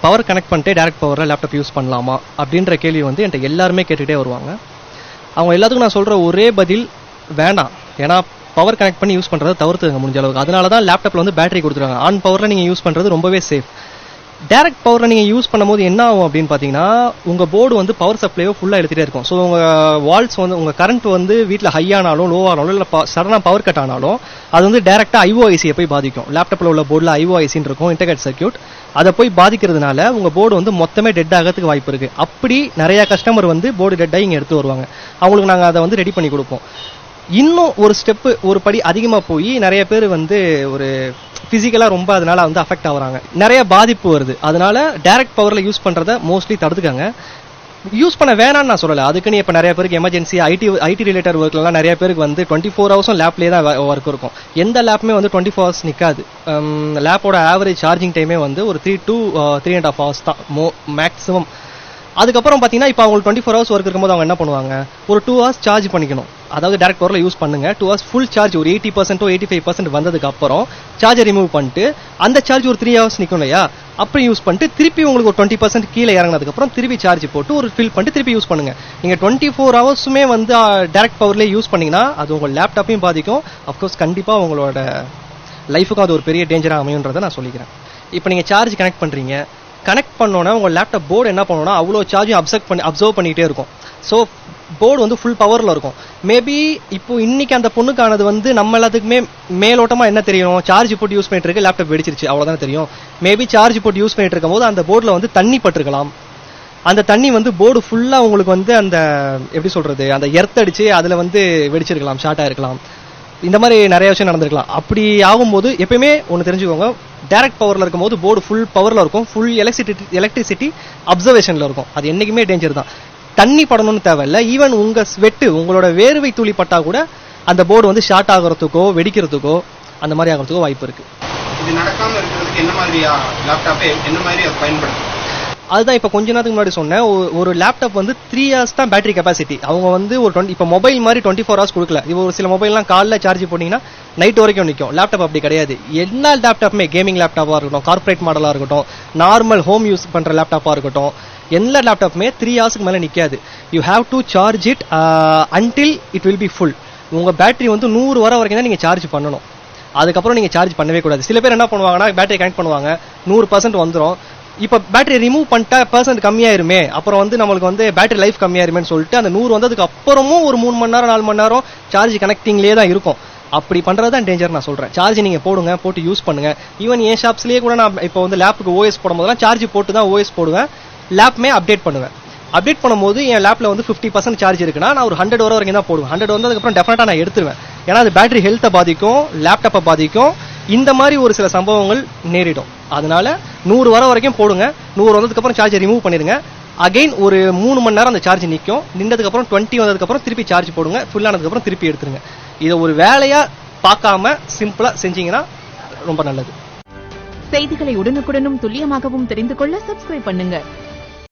Power connect பண்ணிட்டு direct பவரில் laptop use பண்ணலாமா அப்படின்ற கேள்வி வந்து என்கிட்ட எல்லாருமே கேட்டுகிட்டே வருவாங்க. அவங்க எல்லாத்துக்கும் நான் சொல்கிற ஒரே பதில் வேண்டாம். ஏன்னா பவர் கனெக்ட் பண்ணி யூஸ் பண்ணுறதை தவிர்த்துங்க முடிஞ்ச அளவுக்கு. அதனால தான் லேப்டாப்பில் வந்து பேட்டரி கொடுத்துருவாங்க. ஆன் பவரில் நீங்கள் யூஸ் பண்ணுறது ரொம்பவே சேஃப். டேரக்ட் பவரில் நீங்கள் யூஸ் பண்ணும்போது என்ன ஆகும் அப்படின்னு பார்த்தீங்கன்னா, உங்கள் போர்டு வந்து பவர் சப்ளையோ ஃபுல்லாக எடுத்துகிட்டே இருக்கும். ஸோ உங்கள் வால்ஸ் வந்து உங்கள் கரண்ட் வந்து வீட்டில் ஹை ஆனாலும் லோ ஆனாலும் இல்லை சடனாக பவர் கட் ஆனாலும் அது வந்து டேரெக்டாக ஐஓஐசியை போய் பாதிக்கும். லேப்டாப்பில் உள்ள போர்டில் ஐஓஐசின்னு இருக்கும், இன்டகிரேட்டட் சர்க்யூட். அதை போய் பாதிக்கிறதுனால உங்கள் போர்டு வந்து மொத்தமே டெட் ஆகிறதுக்கு வாய்ப்பு இருக்குது. அப்படி நிறைய கஸ்டமர் வந்து போர்டு டெட்டாக இங்கே எடுத்து வருவாங்க. அவங்களுக்கு நாங்கள் அதை வந்து ரெடி பண்ணி கொடுப்போம். இன்னும் ஒரு ஸ்டெப்பு ஒரு படி அதிகமாக போய் நிறைய பேர் வந்து ஒரு ஃபிசிக்கலாக ரொம்ப அதனால வந்து அஃபெக்ட் ஆகுறாங்க, நிறைய பாதிப்பு வருது. அதனால டைரக்ட் பவரில் யூஸ் பண்ணுறதை மோஸ்ட்லி தடுத்துக்காங்க. யூஸ் பண்ண வேணான்னு நான் சொல்லலை. அதுக்குன்னு இப்போ நிறைய பேருக்கு எமர்ஜென்சி ஐடி ரிலேட்டட் ஒர்க்லாம் நிறைய பேருக்கு வந்து 24 ஹவர்ஸும் லேப்லேயே தான் ஒர்க் இருக்கும். எந்த லேப்புமே வந்து 24 ஹவர்ஸ் நிற்காது. லேப்போட ஆவரேஜ் சார்ஜிங் டைமே வந்து ஒரு 3 to 3.5 ஹவர்ஸ் தான் மேக்ஸிமம். அதுக்கப்புறம் பார்த்தீங்கன்னா இப்போ அவங்களுக்கு 24 ஹவர்ஸ் ஒர்க் இருக்கும்போது அவங்க என்ன பண்ணுவாங்க, ஒரு 2 ஹவர்ஸ் சார்ஜ் பண்ணிக்கணும். அதாவது டேரக்ட் பவரில் யூஸ் பண்ணுங்க. 2 ஹவர்ஸ் ஃபுல் சார்ஜ் ஒரு 80% 85% வந்ததுக்கு அப்புறம் சார்ஜர் ரிமூவ் பண்ணிட்டு அந்த சார்ஜ் ஒரு 3 ஹவர்ஸ் நிற்கும் இல்லையா, அப்படி யூஸ் பண்ணிட்டு திருப்பி உங்களுக்கு ஒரு 20% கீழே இறங்கினதுக்கப்புறம் திருப்பி சார்ஜ் போட்டு ஒரு ஃபில் பண்ணிட்டு திருப்பி யூஸ் பண்ணுங்க. நீங்கள் 24 ஹவர்ஸுமே வந்து டேரக்ட் பவர்லேயே யூஸ் பண்ணீங்கன்னா அது உங்கள் லேப்டாப்பையும் பாதிக்கும். அஃப்கோர்ஸ் கண்டிப்பாக உங்களோட லைஃபுக்கும் அது ஒரு பெரிய டேஞ்சராக அமையுன்றதை நான் சொல்லிக்கிறேன். இப்போ நீங்கள் சார்ஜ் கனெக்ட் பண்ணுறீங்க, கனெக்ட் பண்ணோன்னா உங்கள் லேப்டாப் போர்டு என்ன பண்ணணும்னா அவ்வளோ சார்ஜும் அப்சர்வ் பண்ணிகிட்டே இருக்கும். ஸோ போர்டு வந்து ஃபுல் பவரில் இருக்கும். மேபி இப்போ இன்னைக்கு அந்த பொண்ணுக்கானது வந்து நம்ம எல்லாத்துக்குமே மேலோட்டமாக என்ன தெரியும், சார்ஜ் போட்டு யூஸ் பண்ணிட்டு இருக்கு, லேப்டாப் வெடிச்சிருச்சு, அவ்வளோதான் தெரியும். மேபி சார்ஜ் போட்டு யூஸ் பண்ணிட்டு இருக்கும் போது அந்த போர்டில் வந்து தண்ணி பட்டிருக்கலாம். அந்த தண்ணி வந்து போர்டு ஃபுல்லாக உங்களுக்கு வந்து அந்த எப்படி சொல்றது, அந்த எர்த் அடிச்சு அதில் வந்து வெடிச்சிருக்கலாம், ஷார்ட் ஆயிருக்கலாம். இந்த மாதிரி நிறைய விஷயம் நடந்திருக்கலாம். அப்படி ஆகும்போது எப்பயுமே ஒன்று தெரிஞ்சுக்கோங்க, டைரக்ட் பவரில் இருக்கும்போது போர்டு ஃபுல் பவரில் இருக்கும், ஃபுல் எலக்ட்ரிசிட்டி அப்சர்வேஷனில் இருக்கும். அது என்றைக்குமே டேஞ்சர் தான். தண்ணி படணும்னு தேவையில்லை. ஈவன் உங்கள் ஸ்வெட்டு உங்களோட வேர்வை துளி பட்டா கூட அந்த போர்டு வந்து ஷார்ட் ஆகிறதுக்கோ வெடிக்கிறதுக்கோ அந்த மாதிரி ஆகிறதுக்கோ வாய்ப்பு இருக்கு. இது நடக்காம இருக்கிறதுக்கு என்ன மாதிரியா லேப்டாப்பை என்ன மாதிரி அதை பயன்படுத்தும்? அதுதான் இப்போ கொஞ்ச நேரத்துக்கு முன்னாடி சொன்னேன். ஒரு லேப்டாப் வந்து 3 ஹவர்ஸ் தான் பேட்டரி கெப்பாசிட்டி. அவங்க வந்து ஒரு 20 இப்போ மொபைல் மாதிரி 24 ஹவர்ஸ் கொடுக்கல. இப்போ ஒரு சில மொபைல்லாம் காலைல சார்ஜ் போட்டிங்கன்னா நைட் வரைக்கும் நிற்கும். லேப்டாப் அப்படி கிடையாது. எல்லா லேப்டாப்புமே கேமிங் லேப்டாப்பாக இருக்கட்டும், கார்பரேட் மாடலாக இருக்கட்டும், நார்மல் ஹோம் யூஸ் பண்ணுற லேப்டாப்பாக இருக்கட்டும், எல்லா லேப்டாப்புமே 3 ஹவர்ஸ்க்கு மேலே நிற்காது. You have to charge it until it will be full. உங்கள் பேட்டரி வந்து 100 வர வரைக்கும் தான் நீங்கள் சார்ஜ் பண்ணணும். அதுக்கப்புறம் நீங்கள் சார்ஜ் பண்ணவே கூடாது. சில பேர் என்ன பண்ணுவாங்கன்னா பேட்டரி கனெக்ட் பண்ணுவாங்க, 100% வந்துடும். இப்போ பேட்டரி ரிமூவ் பண்ணிட்டா % கம்மியாயிருமே, அப்புறம் வந்து நம்மளுக்கு வந்து பேட்டரி லைஃப் கம்மியாயிருமே சொல்லிட்டு அந்த 100 வந்ததுக்கு அப்புறமும் ஒரு 3 மணி நேரம் 4 மணி நேரம் சார்ஜ் கனெக்டிங்லேயே தான் இருக்கும். அப்படி பண்றது தான் டேஞ்சர் நான் சொல்றேன். சார்ஜ் நீங்க போடுங்க, போட்டு யூஸ் பண்ணுங்க. ஈவன் என் ஷாப்ஸ்லேயே கூட நான் இப்போ வந்து லேப்புக்கு ஓஎஸ் போடும் போதெல்லாம் சார்ஜ் போட்டு தான் ஓஎஸ் போடுவேன். லேப்மே அப்டேட் பண்ணுவேன். அப்டேட் பண்ணும்போது என் லேப்ல வந்து 50% சார்ஜ் இருக்குன்னா நான் ஒரு 100 வர வரைக்கும் தான் போடுவேன். 100 வந்ததுக்கப்புறம் டெஃபினட்டா நான் எடுத்துருவேன். ஏன்னா அது பேட்டரி ஹெல்த்தை பாதிக்கும், லேப்டாப்பை பாதிக்கும். இந்த மாதிரி ஒரு சில சம்பவங்கள் நேரிடும். அதனால 100 வர வரைக்கும் போடுங்க. 100 வந்ததுக்கப்புறம் சார்ஜை ரிமூவ் பண்ணிடுங்க. அகைன் ஒரு 3 மணி நேரம் அந்த சார்ஜ் நிற்கும். நின்றதுக்கப்புறம் 20 வந்ததுக்கப்புறம் திருப்பி சார்ஜ் போடுங்க. ஃபுல் ஆனதுக்கப்புறம் திருப்பி எடுத்துருங்க. இதை ஒரு வேலையா பார்க்காம சிம்பிளா செஞ்சீங்கன்னா ரொம்ப நல்லது. செய்திகளை உடனுக்குடனும் துல்லியமாகவும் தெரிந்து கொள்ள சப்ஸ்கிரைப் பண்ணுங்க.